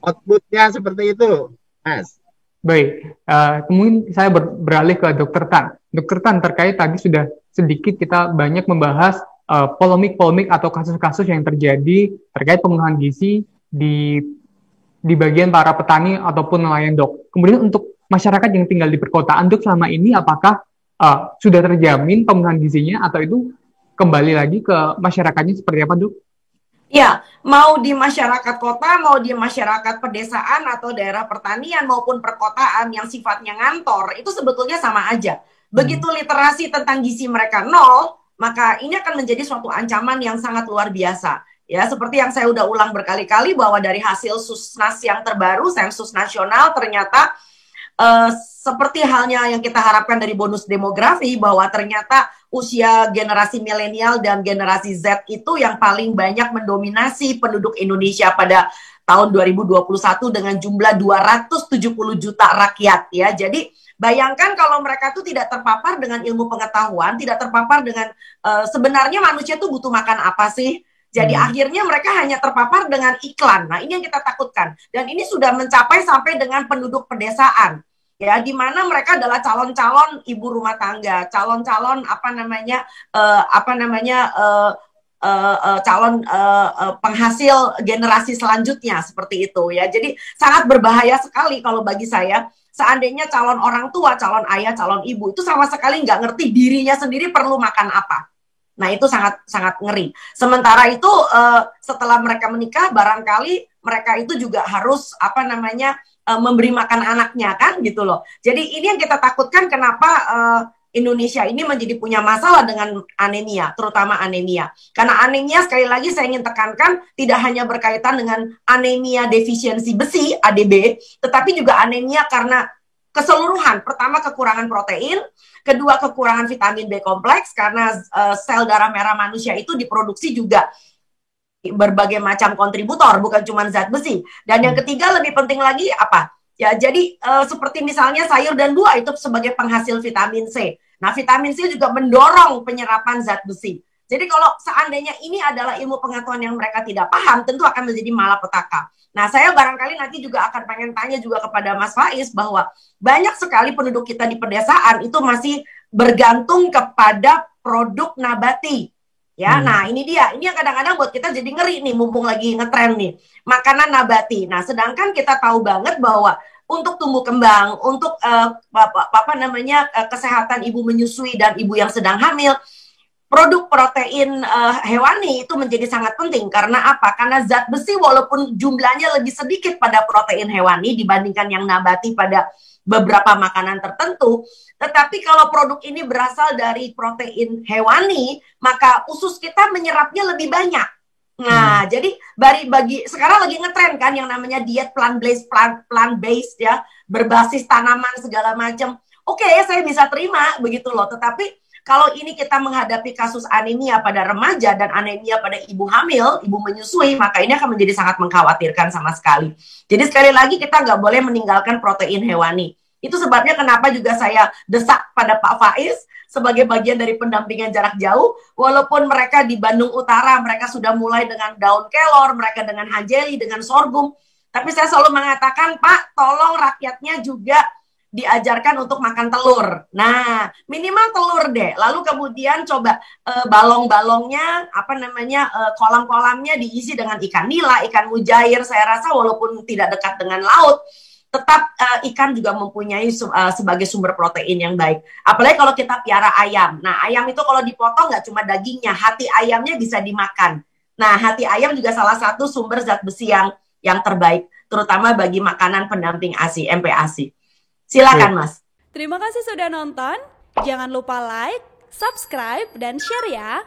outputnya seperti itu, Mas. Baik, mungkin saya beralih ke Dokter Tan. Dokter Tan, terkait tadi sudah sedikit kita banyak membahas polemik-polemik atau kasus-kasus yang terjadi terkait pemenuhan gizi di bagian para petani ataupun nelayan, Dok. Kemudian untuk masyarakat yang tinggal di perkotaan, Dok, selama ini apakah sudah terjamin pemenuhan gizinya atau itu kembali lagi ke masyarakatnya seperti apa, Dok? Ya, mau di masyarakat kota, mau di masyarakat pedesaan atau daerah pertanian maupun perkotaan yang sifatnya ngantor, itu sebetulnya sama aja. Begitu literasi tentang gizi mereka nol, maka ini akan menjadi suatu ancaman yang sangat luar biasa. Ya, seperti yang saya udah ulang berkali-kali bahwa dari hasil Susnas yang terbaru, sensus nasional, ternyata seperti halnya yang kita harapkan dari bonus demografi, bahwa ternyata usia generasi milenial dan generasi Z itu yang paling banyak mendominasi penduduk Indonesia pada tahun 2021 dengan jumlah 270 juta rakyat ya. Jadi bayangkan kalau mereka tuh tidak terpapar dengan ilmu pengetahuan, tidak terpapar dengan sebenarnya manusia tuh butuh makan apa sih? Jadi akhirnya mereka hanya terpapar dengan iklan. Nah, ini yang kita takutkan. Dan ini sudah mencapai sampai dengan penduduk pedesaan. Ya, di mana mereka adalah calon-calon ibu rumah tangga, calon-calon calon penghasil generasi selanjutnya seperti itu ya. Jadi sangat berbahaya sekali kalau bagi saya. Seandainya calon orang tua, calon ayah, calon ibu itu sama sekali nggak ngerti dirinya sendiri perlu makan apa. Nah, itu sangat sangat ngeri. Sementara itu setelah mereka menikah, barangkali mereka itu juga harus memberi makan anaknya kan gitu loh. Jadi ini yang kita takutkan, kenapa Indonesia ini menjadi punya masalah dengan anemia, terutama anemia. Karena anemia, sekali lagi saya ingin tekankan, tidak hanya berkaitan dengan anemia defisiensi besi (ADB), tetapi juga anemia karena keseluruhan. Pertama, kekurangan protein. Kedua, kekurangan vitamin B kompleks, karena sel darah merah manusia itu diproduksi juga berbagai macam kontributor, bukan cuma zat besi. Dan yang ketiga, lebih penting lagi apa? Ya, jadi seperti misalnya sayur dan buah itu sebagai penghasil vitamin C. Nah, vitamin C juga mendorong penyerapan zat besi. Jadi kalau seandainya ini adalah ilmu pengetahuan yang mereka tidak paham, tentu akan menjadi malapetaka. Nah, saya barangkali nanti juga akan pengen tanya juga kepada Mas Faiz bahwa banyak sekali penduduk kita di pedesaan itu masih bergantung kepada produk nabati. Ya, nah ini dia. Ini yang kadang-kadang buat kita jadi ngeri nih, mumpung lagi ngetren nih. Makanan nabati. Nah, sedangkan kita tahu banget bahwa untuk tumbuh kembang, untuk kesehatan ibu menyusui dan ibu yang sedang hamil, produk protein hewani itu menjadi sangat penting. Karena apa? Karena zat besi walaupun jumlahnya lebih sedikit pada protein hewani dibandingkan yang nabati pada beberapa makanan tertentu, tetapi kalau produk ini berasal dari protein hewani, maka usus kita menyerapnya lebih banyak. Nah, jadi bagi sekarang lagi ngetren kan yang namanya diet plant-based ya, berbasis tanaman segala macam. Oke, saya bisa terima begitu loh, tetapi kalau ini kita menghadapi kasus anemia pada remaja dan anemia pada ibu hamil, ibu menyusui, maka ini akan menjadi sangat mengkhawatirkan sama sekali. Jadi sekali lagi kita nggak boleh meninggalkan protein hewani. Itu sebabnya kenapa juga saya desak pada Pak Faiz sebagai bagian dari pendampingan jarak jauh, walaupun mereka di Bandung Utara, mereka sudah mulai dengan daun kelor, mereka dengan hanjeli, dengan sorghum, tapi saya selalu mengatakan, Pak, tolong rakyatnya juga diajarkan untuk makan telur. Nah, minimal telur deh. Lalu kemudian coba balong-balongnya, kolam-kolamnya diisi dengan ikan nila, ikan mujair. Saya rasa walaupun tidak dekat dengan laut, tetap ikan juga mempunyai sebagai sumber protein yang baik. Apalagi kalau kita piara ayam. Nah, ayam itu kalau dipotong nggak cuma dagingnya, hati ayamnya bisa dimakan. Nah, hati ayam juga salah satu sumber zat besi yang terbaik, terutama bagi makanan pendamping ASI, MPASI. Silakan, Mas. Terima kasih sudah nonton. Jangan lupa like, subscribe, dan share ya.